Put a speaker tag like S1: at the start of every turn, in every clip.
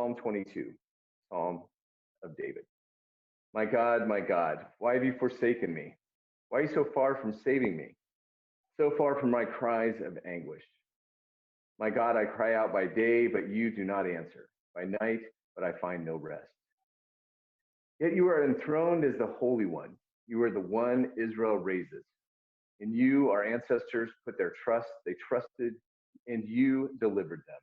S1: Psalm 22, Psalm of David. My God, why have you forsaken me? Why are you so far from saving me? So far from my cries of anguish. My God, I cry out by day, but you do not answer. By night, but I find no rest. Yet you are enthroned as the Holy One. You are the one Israel raises. In you, our ancestors put their trust. They trusted, and you delivered them.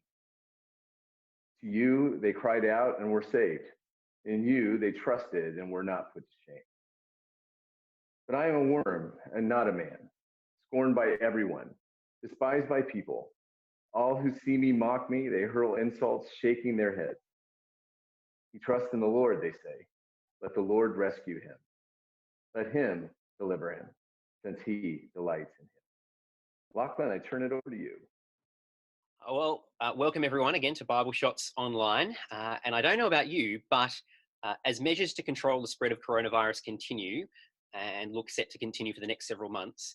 S1: To you, they cried out and were saved. In you, they trusted and were not put to shame. But I am a worm and not a man, scorned by everyone, despised by people. All who see me mock me. They hurl insults, shaking their heads. He trusts in the Lord, they say. Let the Lord rescue him. Let him deliver him, since he delights in him. Lachlan, I turn it over to you.
S2: Well, welcome everyone again to Bible Shots Online. And I don't know about you, but as measures to control the spread of coronavirus continue and look set to continue for the next several months,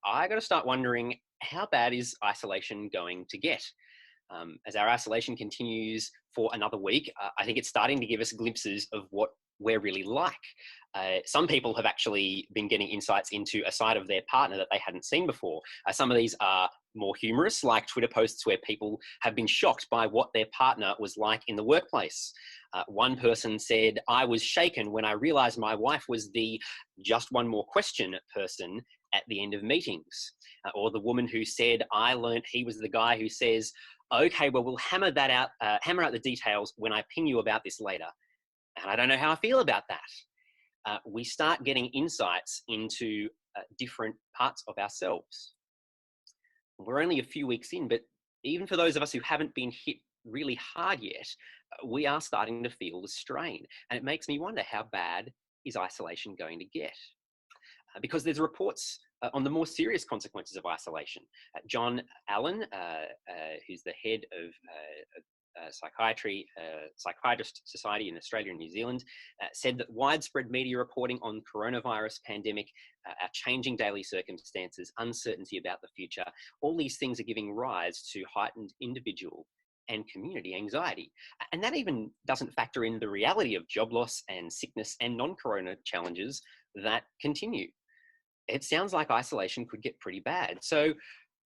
S2: I got to start wondering, how bad is isolation going to get? As our isolation continues for another week, I think it's starting to give us glimpses of what we're really like. Some people have actually been getting insights into a side of their partner that they hadn't seen before. Some of these are more humorous, like Twitter posts where people have been shocked by what their partner was like in the workplace. One person said, I was shaken when I realized my wife was the just one more question person at the end of meetings. Or the woman who said, I learned he was the guy who says, okay, well, we'll hammer out the details when I ping you about this later. And I don't know how I feel about that. We start getting insights into different parts of ourselves. We're only a few weeks in, but even for those of us who haven't been hit really hard yet, we are starting to feel the strain. And it makes me wonder, how bad is isolation going to get? Because there's reports on the more serious consequences of isolation. John Allen, who's the head of Psychiatrist Society in Australia and New Zealand, said that widespread media reporting on coronavirus pandemic, our changing daily circumstances, uncertainty about the future, all these things are giving rise to heightened individual and community anxiety. And that even doesn't factor in the reality of job loss and sickness and non-corona challenges that continue. It sounds like isolation could get pretty bad. So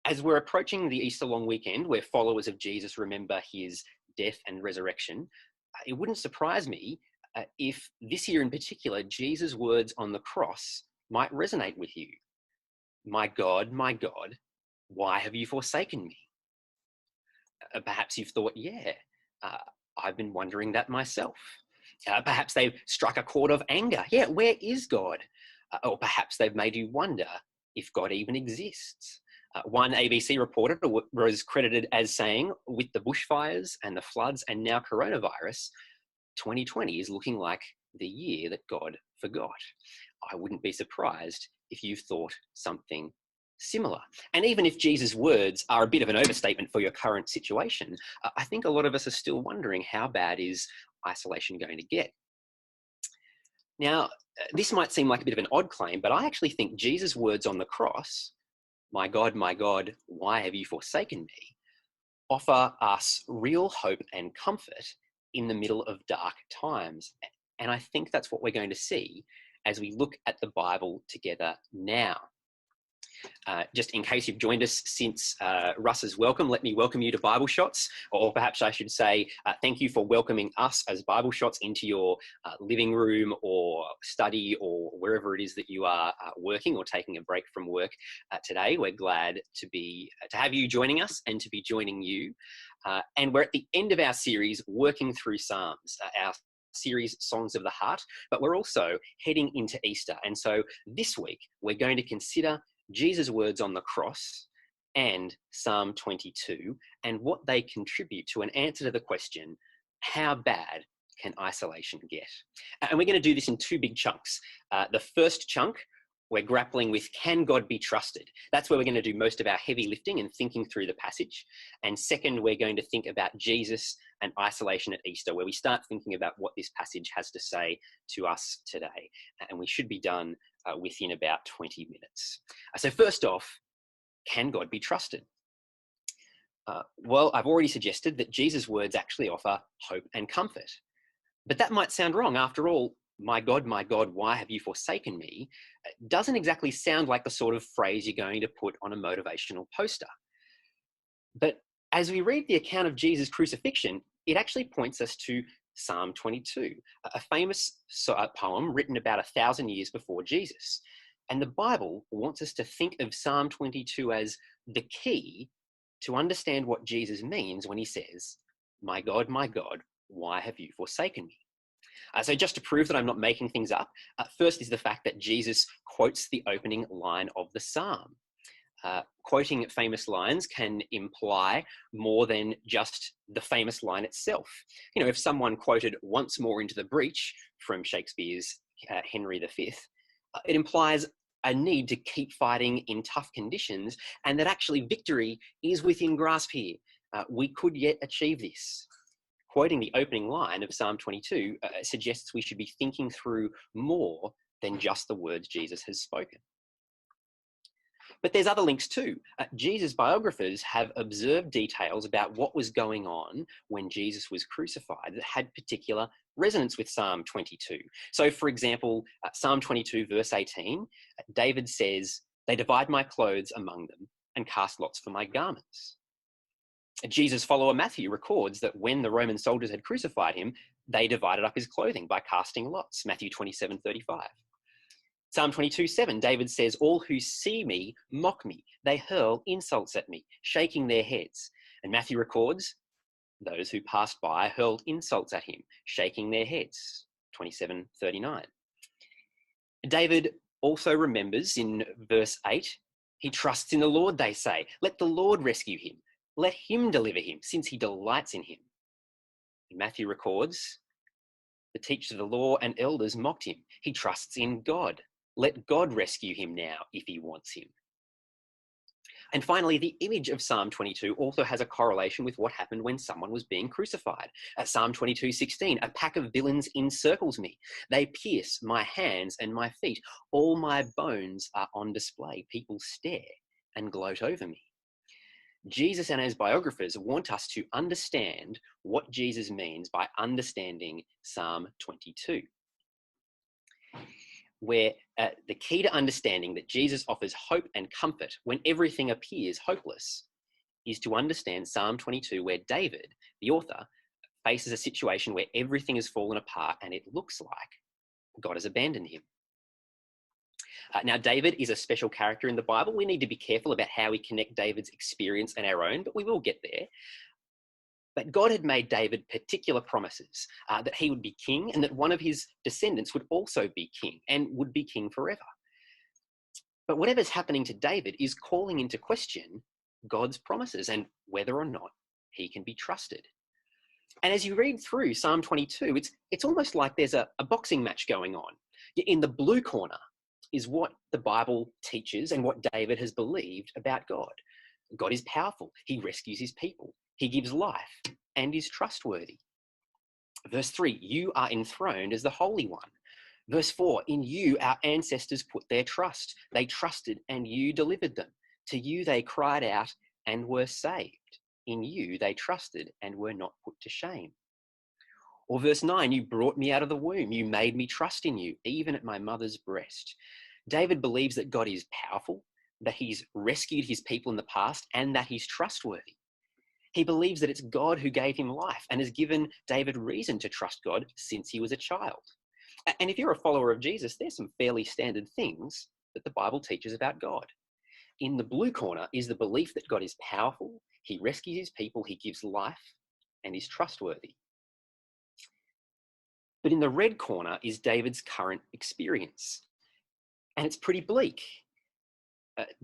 S2: as we're approaching the Easter long weekend, where followers of Jesus remember his death and resurrection, it wouldn't surprise me if this year in particular, Jesus' words on the cross might resonate with you. My God, why have you forsaken me? Perhaps you've thought, I've been wondering that myself. Perhaps they've struck a chord of anger. Yeah, where is God? Or perhaps they've made you wonder if God even exists. One ABC reporter was credited as saying, with the bushfires and the floods and now coronavirus, 2020 is looking like the year that God forgot. I wouldn't be surprised if you thought something similar. And even if Jesus' words are a bit of an overstatement for your current situation, I think a lot of us are still wondering, how bad is isolation going to get? Now, this might seem like a bit of an odd claim, but I actually think Jesus' words on the cross, my God, why have you forsaken me, offer us real hope and comfort in the middle of dark times. And I think that's what we're going to see as we look at the Bible together now. Just in case you've joined us since Russ's welcome, let me welcome you to Bible Shots, or perhaps I should say thank you for welcoming us as Bible Shots into your living room or study or wherever it is that you are working or taking a break from work today. We're glad to have you joining us and to be joining you. And we're at the end of our series, Working Through Psalms, our series Songs of the Heart, but we're also heading into Easter. And so this week, we're going to consider Jesus' words on the cross and Psalm 22 and what they contribute to an answer to the question, how bad can isolation get? And we're going to do this in two big chunks. The first chunk, we're grappling with, can God be trusted? That's where we're going to do most of our heavy lifting and thinking through the passage. And second, we're going to think about Jesus and isolation at Easter, where we start thinking about what this passage has to say to us today. And we should be done within about 20 minutes. So first off, can God be trusted? Well, I've already suggested that Jesus' words actually offer hope and comfort. But that might sound wrong. After all, my God, why have you forsaken me? Doesn't exactly sound like the sort of phrase you're going to put on a motivational poster. But as we read the account of Jesus' crucifixion, it actually points us to Psalm 22, a famous poem written about 1,000 years before Jesus. And the Bible wants us to think of Psalm 22 as the key to understand what Jesus means when he says, my God, why have you forsaken me? So just to prove that I'm not making things up, first is the fact that Jesus quotes the opening line of the psalm. Quoting famous lines can imply more than just the famous line itself. You know, if someone quoted once more into the breach from Shakespeare's Henry V, it implies a need to keep fighting in tough conditions and that actually victory is within grasp here. We could yet achieve this. Quoting the opening line of Psalm 22 suggests we should be thinking through more than just the words Jesus has spoken. But there's other links too. Jesus' biographers have observed details about what was going on when Jesus was crucified that had particular resonance with Psalm 22. So for example, Psalm 22 verse 18, David says, they divide my clothes among them and cast lots for my garments. Jesus' follower Matthew records that when the Roman soldiers had crucified him, they divided up his clothing by casting lots, Matthew 27:35. Psalm 22:7, David says, all who see me mock me. They hurl insults at me, shaking their heads. And Matthew records, those who passed by hurled insults at him, shaking their heads, 27:39. David also remembers in verse 8, he trusts in the Lord, they say. Let the Lord rescue him. Let him deliver him, since he delights in him. And Matthew records, the teachers of the law and elders mocked him. He trusts in God. Let God rescue him now if he wants him. And finally, the image of Psalm 22 also has a correlation with what happened when someone was being crucified. At Psalm 22:16, a pack of villains encircles me. They pierce my hands and my feet. All my bones are on display. People stare and gloat over me. Jesus and his biographers want us to understand what Jesus means by understanding Psalm 22. Where the key to understanding that Jesus offers hope and comfort when everything appears hopeless is to understand Psalm 22, where David, the author, faces a situation where everything has fallen apart and it looks like God has abandoned him. Now, David is a special character in the Bible. We need to be careful about how we connect David's experience and our own, but we will get there. But God had made David particular promises that he would be king and that one of his descendants would also be king and would be king forever. But whatever's happening to David is calling into question God's promises and whether or not he can be trusted. And as you read through Psalm 22, it's almost like there's a boxing match going on. In the blue corner is what the Bible teaches and what David has believed about God. God is powerful. He rescues his people. He gives life and is trustworthy. Verse 3, you are enthroned as the Holy One. Verse 4, in you our ancestors put their trust. They trusted and you delivered them. To you they cried out and were saved. In you they trusted and were not put to shame. Or verse 9, you brought me out of the womb. You made me trust in you, even at my mother's breast. David believes that God is powerful, that he's rescued his people in the past, and that he's trustworthy. He believes that it's God who gave him life and has given David reason to trust God since he was a child. And if you're a follower of Jesus, there's some fairly standard things that the Bible teaches about God. In the blue corner is the belief that God is powerful, he rescues his people, he gives life, and is trustworthy. But in the red corner is David's current experience. And it's pretty bleak.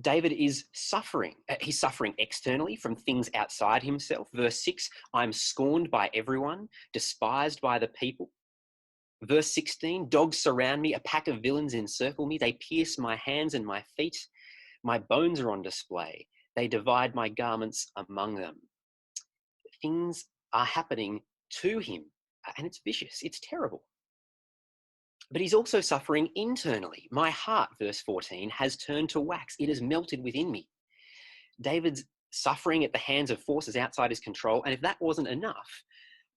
S2: David is suffering. He's suffering externally from things outside himself. Verse 6, I'm scorned by everyone, despised by the people. Verse 16, dogs surround me, a pack of villains encircle me. They pierce my hands and my feet. My bones are on display. They divide my garments among them. Things are happening to him, and it's vicious. It's terrible. But he's also suffering internally. My heart, verse 14, has turned to wax. It has melted within me. David's suffering at the hands of forces outside his control. And if that wasn't enough,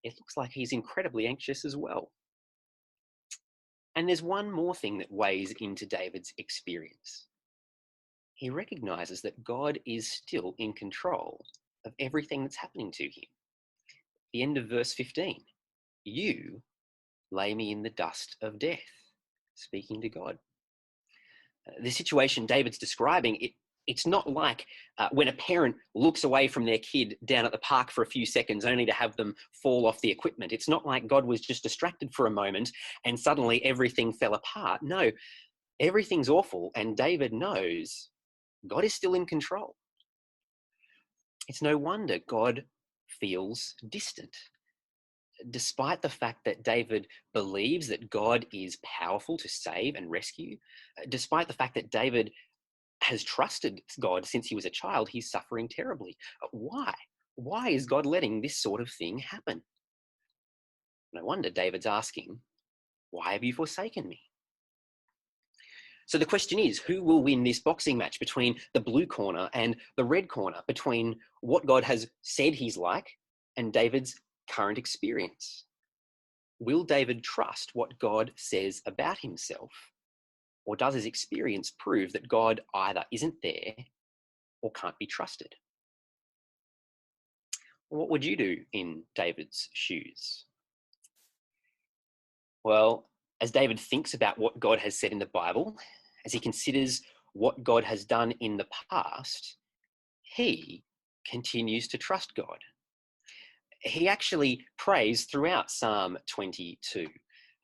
S2: it looks like he's incredibly anxious as well. And there's one more thing that weighs into David's experience. He recognizes that God is still in control of everything that's happening to him. The end of verse 15, you lay me in the dust of death, speaking to God. The situation David's describing, it's not like when a parent looks away from their kid down at the park for a few seconds only to have them fall off the equipment. It's not like God was just distracted for a moment and suddenly everything fell apart. No, everything's awful, and David knows God is still in control. It's no wonder God feels distant. Despite the fact that David believes that God is powerful to save and rescue, despite the fact that David has trusted God since he was a child, he's suffering terribly. Why? Why is God letting this sort of thing happen? No wonder David's asking, why have you forsaken me? So the question is, who will win this boxing match between the blue corner and the red corner, between what God has said he's like and David's current experience? Will David trust what God says about himself? Or does his experience prove that God either isn't there or can't be trusted? What would you do in David's shoes? Well, as David thinks about what God has said in the Bible, as he considers what God has done in the past, he continues to trust God. He actually prays throughout Psalm 22.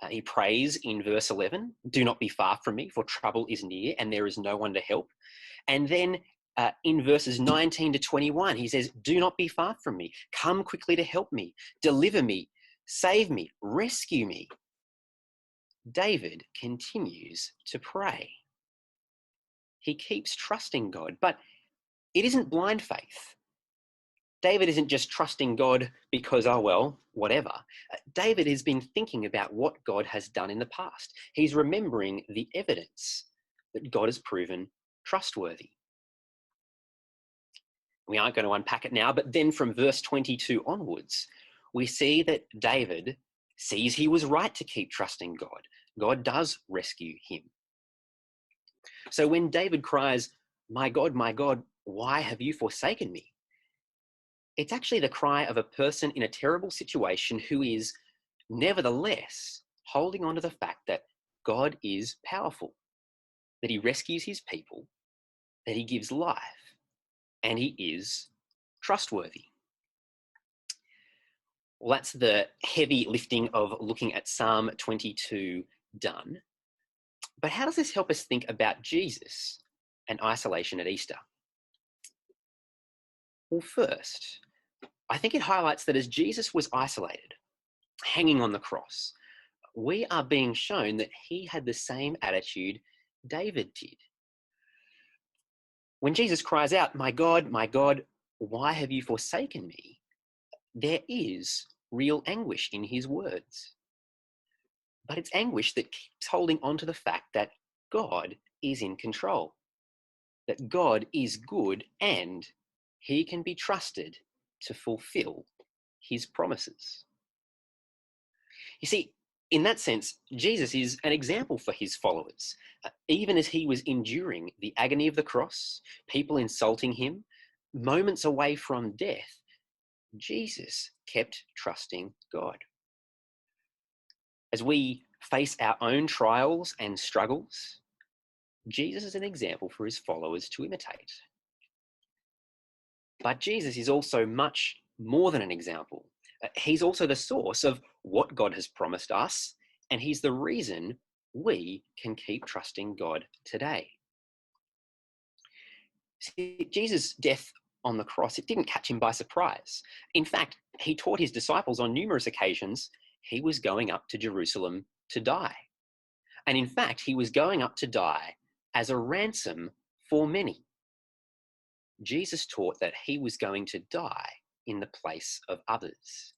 S2: He prays in verse 11, do not be far from me, for trouble is near and there is no one to help. And then in verses 19 to 21, he says, do not be far from me. Come quickly to help me, deliver me, save me, rescue me. David continues to pray. He keeps trusting God, but it isn't blind faith. David isn't just trusting God because, oh, well, whatever. David has been thinking about what God has done in the past. He's remembering the evidence that God has proven trustworthy. We aren't going to unpack it now, but then from verse 22 onwards, we see that David sees he was right to keep trusting God. God does rescue him. So when David cries, my God, why have you forsaken me? It's actually the cry of a person in a terrible situation who is nevertheless holding on to the fact that God is powerful, that he rescues his people, that he gives life, and he is trustworthy. Well, that's the heavy lifting of looking at Psalm 22 done. But how does this help us think about Jesus and isolation at Easter? Well, first, I think it highlights that as Jesus was isolated, hanging on the cross, we are being shown that he had the same attitude David did. When Jesus cries out, my God, why have you forsaken me? There is real anguish in his words. But it's anguish that keeps holding on to the fact that God is in control, that God is good and he can be trusted to fulfill his promises. You see, in that sense, Jesus is an example for his followers. Even as he was enduring the agony of the cross, people insulting him, moments away from death, Jesus kept trusting God. As we face our own trials and struggles, Jesus is an example for his followers to imitate. But Jesus is also much more than an example. He's also the source of what God has promised us, and he's the reason we can keep trusting God today. See, Jesus' death on the cross, it didn't catch him by surprise. In fact, he taught his disciples on numerous occasions he was going up to Jerusalem to die. And in fact, he was going up to die as a ransom for many. Jesus taught that he was going to die in the place of others.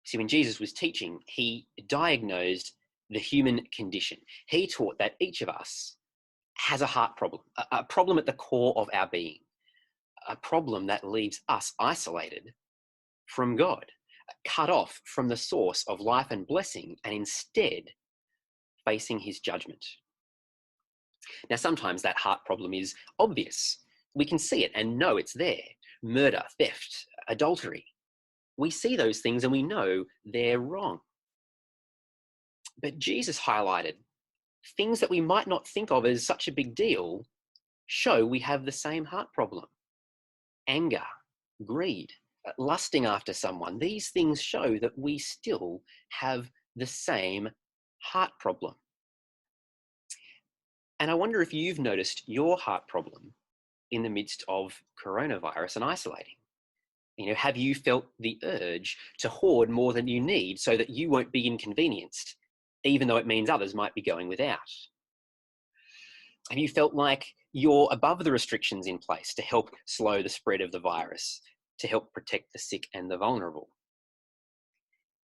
S2: See, when Jesus was teaching, he diagnosed the human condition. He taught that each of us has a heart problem, a problem at the core of our being, a problem that leaves us isolated from God, cut off from the source of life and blessing, and instead facing his judgment. Now, sometimes that heart problem is obvious. We can see it and know it's there. Murder, theft, adultery. We see those things and we know they're wrong. But Jesus highlighted things that we might not think of as such a big deal show we have the same heart problem. Anger, greed, lusting after someone. These things show that we still have the same heart problem. And I wonder if you've noticed your heart problem in the midst of coronavirus and isolating. Have you felt the urge to hoard more than you need so that you won't be inconvenienced, even though it means others might be going without? Have you felt like you're above the restrictions in place to help slow the spread of the virus, to help protect the sick and the vulnerable?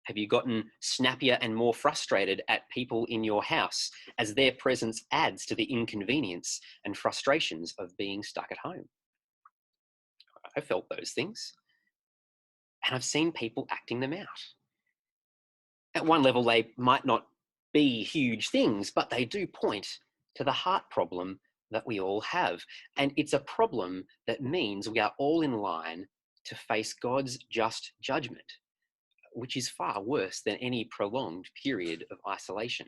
S2: Have you gotten snappier and more frustrated at people in your house as their presence adds to the inconvenience and frustrations of being stuck at home? I felt those things, and I've seen people acting them out. At one level, they might not be huge things, but they do point to the heart problem that we all have. And it's a problem that means we are all in line to face God's just judgment, which is far worse than any prolonged period of isolation.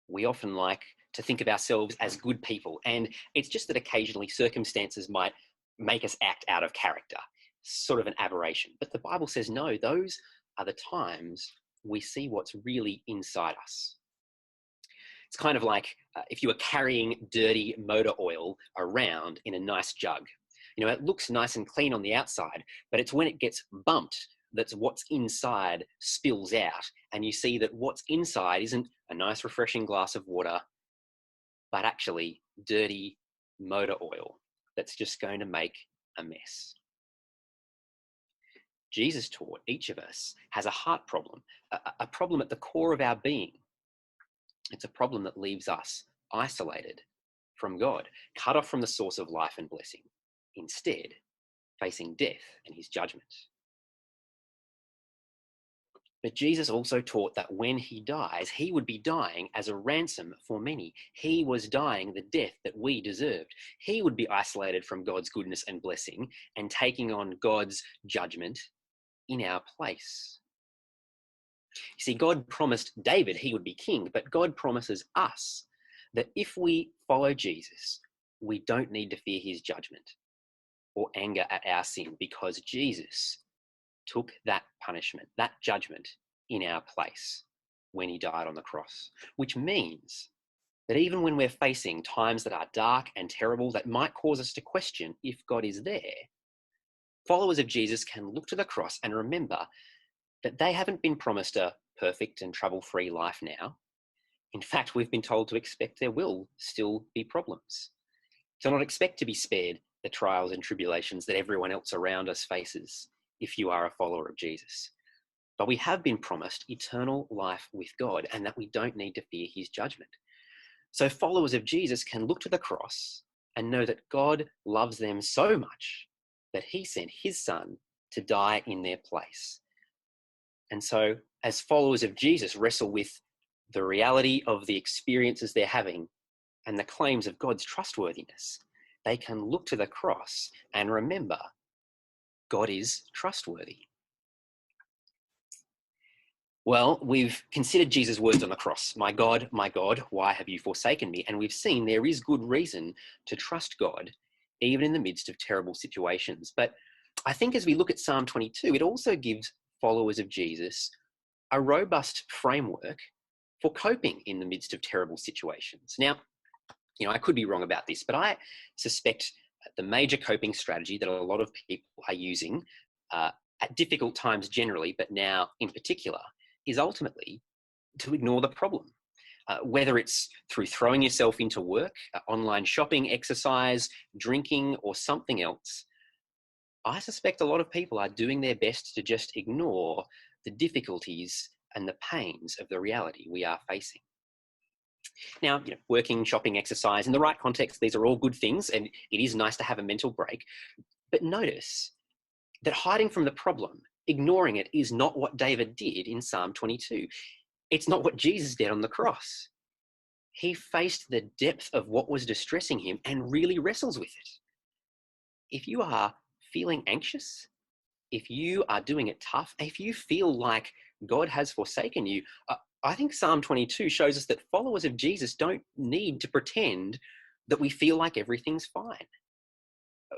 S2: We often like to think of ourselves as good people, and it's just that occasionally circumstances might make us act out of character, sort of an aberration. But the Bible says, no, those are the times we see what's really inside us. It's kind of like if you were carrying dirty motor oil around in a nice jug. It looks nice and clean on the outside, but it's when it gets bumped that what's inside spills out, and you see that what's inside isn't a nice refreshing glass of water, but actually dirty motor oil that's just going to make a mess. Jesus taught each of us has a heart problem, a problem at the core of our being. It's a problem that leaves us isolated from God, cut off from the source of life and blessing, instead facing death and his judgment. But Jesus also taught that when he dies, he would be dying as a ransom for many. He was dying the death that we deserved. He would be isolated from God's goodness and blessing and taking on God's judgment in our place. You see, God promised David he would be king, but God promises us that if we follow Jesus, we don't need to fear his judgment or anger at our sin, because Jesus took that punishment, that judgment in our place when he died on the cross, which means that even when we're facing times that are dark and terrible that might cause us to question if God is there, followers of Jesus can look to the cross and remember that they haven't been promised a perfect and trouble-free life now. In fact, we've been told to expect there will still be problems. To not expect to be spared the trials and tribulations that everyone else around us faces if you are a follower of Jesus. But we have been promised eternal life with God, and that we don't need to fear his judgment. So followers of Jesus can look to the cross and know that God loves them so much that he sent his son to die in their place. And so as followers of Jesus wrestle with the reality of the experiences they're having and the claims of God's trustworthiness, they can look to the cross and remember God is trustworthy. Well, we've considered Jesus' words on the cross. My God, why have you forsaken me? And we've seen there is good reason to trust God, even in the midst of terrible situations. But I think as we look at Psalm 22, it also gives followers of Jesus a robust framework for coping in the midst of terrible situations. Now, I could be wrong about this, but I suspect the major coping strategy that a lot of people are using at difficult times generally, but now in particular, is ultimately to ignore the problem. Whether it's through throwing yourself into work, online shopping, exercise, drinking, or something else, I suspect a lot of people are doing their best to just ignore the difficulties and the pains of the reality we are facing. Now, working, shopping, exercise, in the right context, these are all good things, and it is nice to have a mental break. But notice that hiding from the problem, ignoring it, is not what David did in Psalm 22. It's not what Jesus did on the cross. He faced the depth of what was distressing him and really wrestles with it. If you are feeling anxious, if you are doing it tough, if you feel like God has forsaken you, I think Psalm 22 shows us that followers of Jesus don't need to pretend that we feel like everything's fine.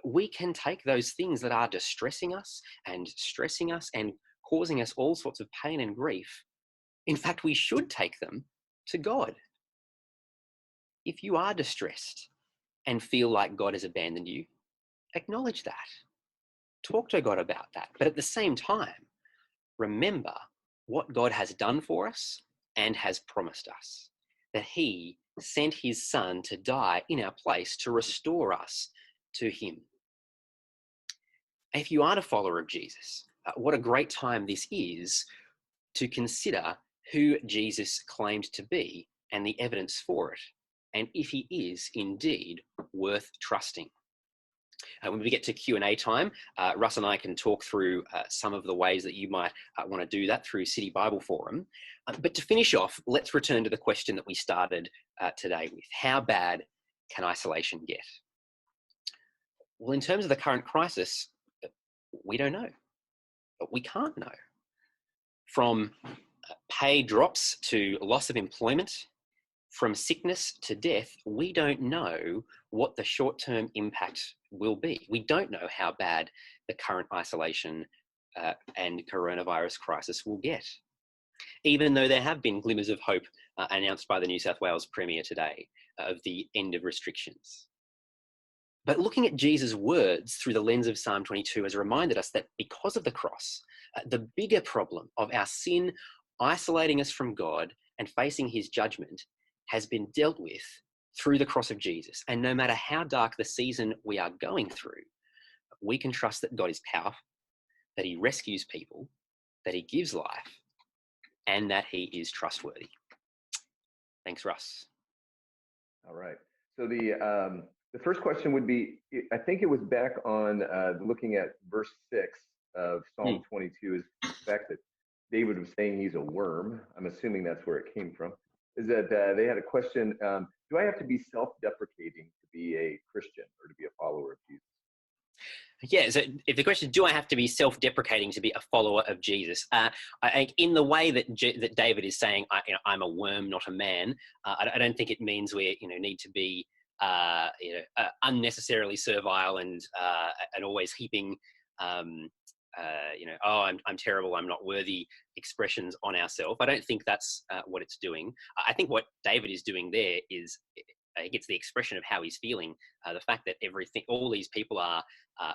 S2: We can take those things that are distressing us and stressing us and causing us all sorts of pain and grief. In fact, we should take them to God. If you are distressed and feel like God has abandoned you, acknowledge that. Talk to God about that. But at the same time, remember what God has done for us and has promised us, that he sent his son to die in our place to restore us to him. If you aren't a follower of Jesus, what a great time this is to consider who Jesus claimed to be and the evidence for it, and if he is indeed worth trusting. When we get to Q&A time, Russ and I can talk through some of the ways that you might want to do that through City Bible Forum. But to finish off, let's return to the question that we started today with. How bad can isolation get? Well, in terms of the current crisis, we don't know. But we can't know. From pay drops to loss of employment, from sickness to death, we don't know what the short-term impact will be. We don't know how bad the current isolation and coronavirus crisis will get, even though there have been glimmers of hope announced by the New South Wales Premier today of the end of restrictions. But looking at Jesus' words through the lens of Psalm 22 has reminded us that because of the cross, the bigger problem of our sin isolating us from God and facing his judgment has been dealt with through the cross of Jesus. And no matter how dark the season we are going through, we can trust that God is powerful, that he rescues people, that he gives life, and that he is trustworthy. Thanks, Russ.
S1: All right. So the first question would be, I think it was back on looking at verse 6 of Psalm 22, is the fact that David was saying he's a worm. I'm assuming that's where it came from. Is that they had a question, do I have to be self-deprecating to be a Christian or to be a follower of Jesus?
S2: Yeah, so if the question is, do I have to be self-deprecating to be a follower of Jesus? I think in the way that that David is saying, I'm a worm, not a man, I don't think it means we need to be unnecessarily servile and always heaping oh, I'm terrible, I'm not worthy expressions on ourselves. I don't think that's what it's doing. I think what David is doing there is it gets the expression of how he's feeling. The fact that all these people are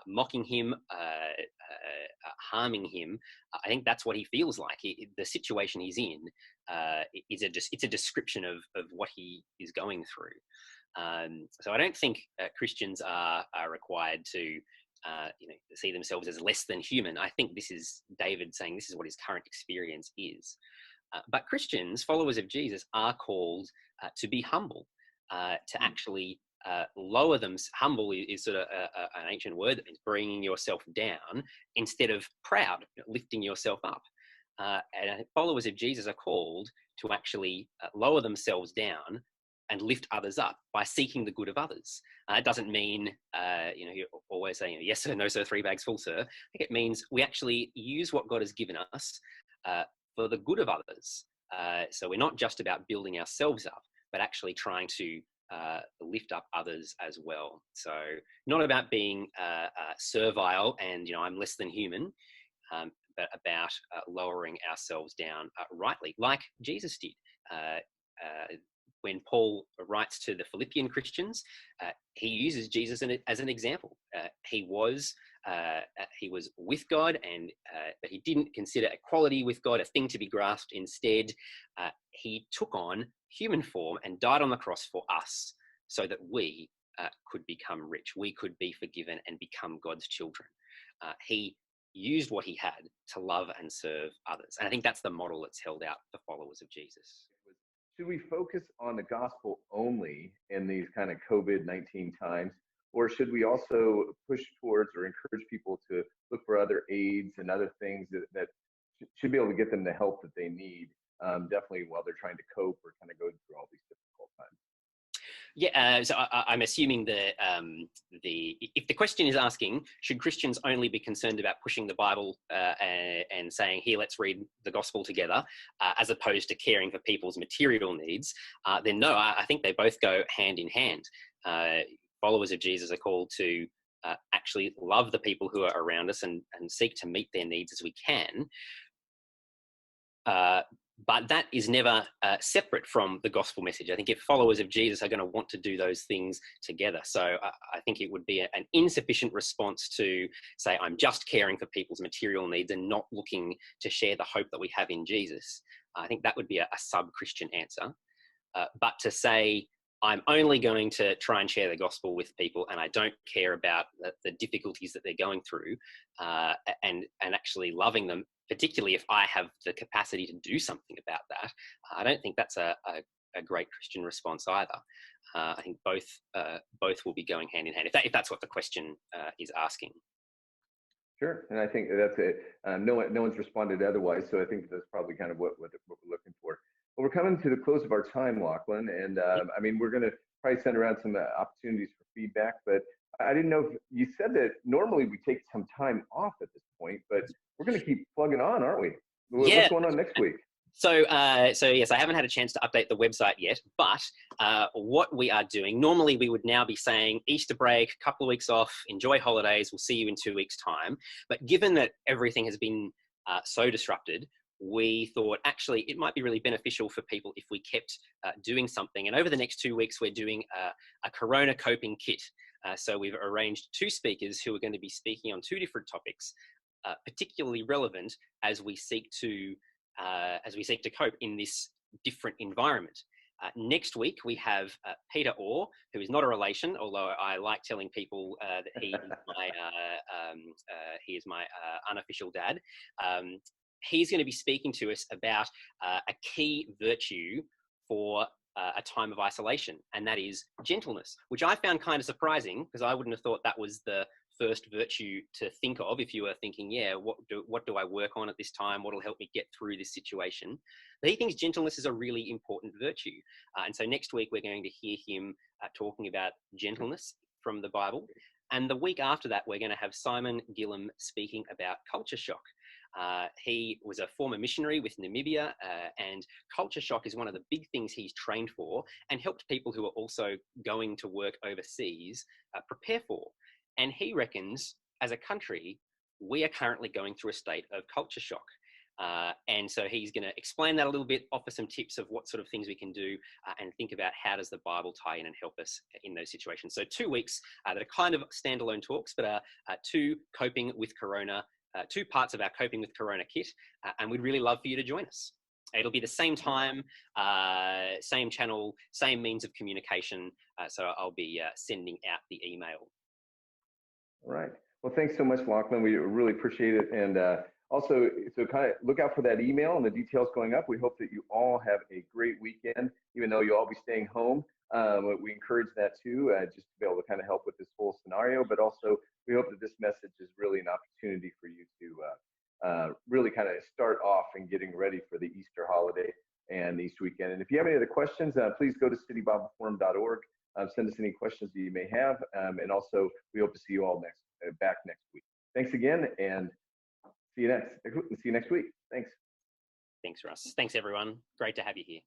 S2: mocking him, harming him. I think that's what he feels like. The situation he's in it's a description of what he is going through. So I don't think Christians are required to see themselves as less than human. I think this is David saying this is what his current experience is. But Christians, followers of Jesus, are called to be humble, to actually lower them. Humble is sort of an ancient word that means bringing yourself down instead of proud, lifting yourself up. And followers of Jesus are called to actually lower themselves down and lift others up by seeking the good of others. It doesn't mean, you're always saying, yes sir, no sir, 3 bags full sir. I think it means we actually use what God has given us for the good of others. So we're not just about building ourselves up, but actually trying to lift up others as well. So not about being servile and, I'm less than human, but about lowering ourselves down rightly, like Jesus did. When Paul writes to the Philippian Christians, he uses Jesus as an example. He was with God, but he didn't consider equality with God a thing to be grasped. Instead, he took on human form and died on the cross for us, so that we could become rich. We could be forgiven and become God's children. He used what he had to love and serve others, and I think that's the model that's held out for followers of Jesus.
S1: should we focus on the gospel only in these kind of COVID-19 times? Or should we also push towards or encourage people to look for other aids and other things that should be able to get them the help that they need, definitely while they're trying to cope or kind of go through all these difficult times?
S2: Yeah, so I'm assuming if the question is asking, should Christians only be concerned about pushing the Bible and saying, here, let's read the gospel together, as opposed to caring for people's material needs, then no, I think they both go hand in hand. Followers of Jesus are called to actually love the people who are around us and seek to meet their needs as we can. But that is never separate from the gospel message. I think if followers of Jesus are going to want to do those things together. So I think it would be an insufficient response to say, I'm just caring for people's material needs and not looking to share the hope that we have in Jesus. I think that would be a sub-Christian answer. But to say, I'm only going to try and share the gospel with people and I don't care about the difficulties that they're going through, and actually loving them, particularly if I have the capacity to do something about that, I don't think that's a great Christian response either. I think both will be going hand in hand, if that's what the question is asking.
S1: Sure, and I think that's it. No one's responded otherwise, so I think that's probably kind of what we're looking for. Well, we're coming to the close of our time, Lachlan, and I mean, we're going to probably send around some opportunities for feedback, but I didn't know if you said that normally we take some time off at this point, but we're going to keep plugging on, aren't we?
S2: Yeah.
S1: What's going on next week?
S2: So yes, I haven't had a chance to update the website yet, but what we are doing, normally we would now be saying Easter break, couple of weeks off, enjoy holidays, we'll see you in 2 weeks' time. But given that everything has been so disrupted, we thought actually it might be really beneficial for people if we kept doing something. And over the next 2 weeks, we're doing a Corona coping kit. So we've arranged 2 speakers who are going to be speaking on 2 different topics, particularly relevant as we seek to cope in this different environment. Next week, we have Peter Orr, who is not a relation, although I like telling people that he is my unofficial dad. He's going to be speaking to us about a key virtue for a time of isolation, and that is gentleness, which I found kind of surprising because I wouldn't have thought that was the first virtue to think of if you were thinking, yeah, what do I work on at this time? What will help me get through this situation? But he thinks gentleness is a really important virtue. And so next week, we're going to hear him talking about gentleness from the Bible. And the week after that, we're going to have Simon Gillam speaking about culture shock. He was a former missionary with Namibia, and culture shock is one of the big things he's trained for and helped people who are also going to work overseas prepare for. And he reckons, as a country, we are currently going through a state of culture shock. And so he's going to explain that a little bit, offer some tips of what sort of things we can do, and think about how does the Bible tie in and help us in those situations. So 2 weeks that are kind of standalone talks, but are 2 coping with Corona, 2 parts of our coping with Corona kit. And we'd really love for you to join us. It'll be the same time, same channel, same means of communication. So I'll be sending out the email.
S1: All right. Well, thanks so much, Lachlan. We really appreciate it. And also, so kind of look out for that email and the details going up. We hope that you all have a great weekend, even though you'll all be staying home. We encourage that too, just to be able to kind of help with this whole scenario. But also, we hope that this message is really an opportunity for you to really kind of start off and getting ready for the Easter holiday and Easter weekend. And if you have any other questions, please go to citybibleforum.org. Send us any questions that you may have. And also, we hope to see you all back next week. Thanks again, and see you next week. Thanks.
S2: Thanks, Russ. Thanks, everyone. Great to have you here.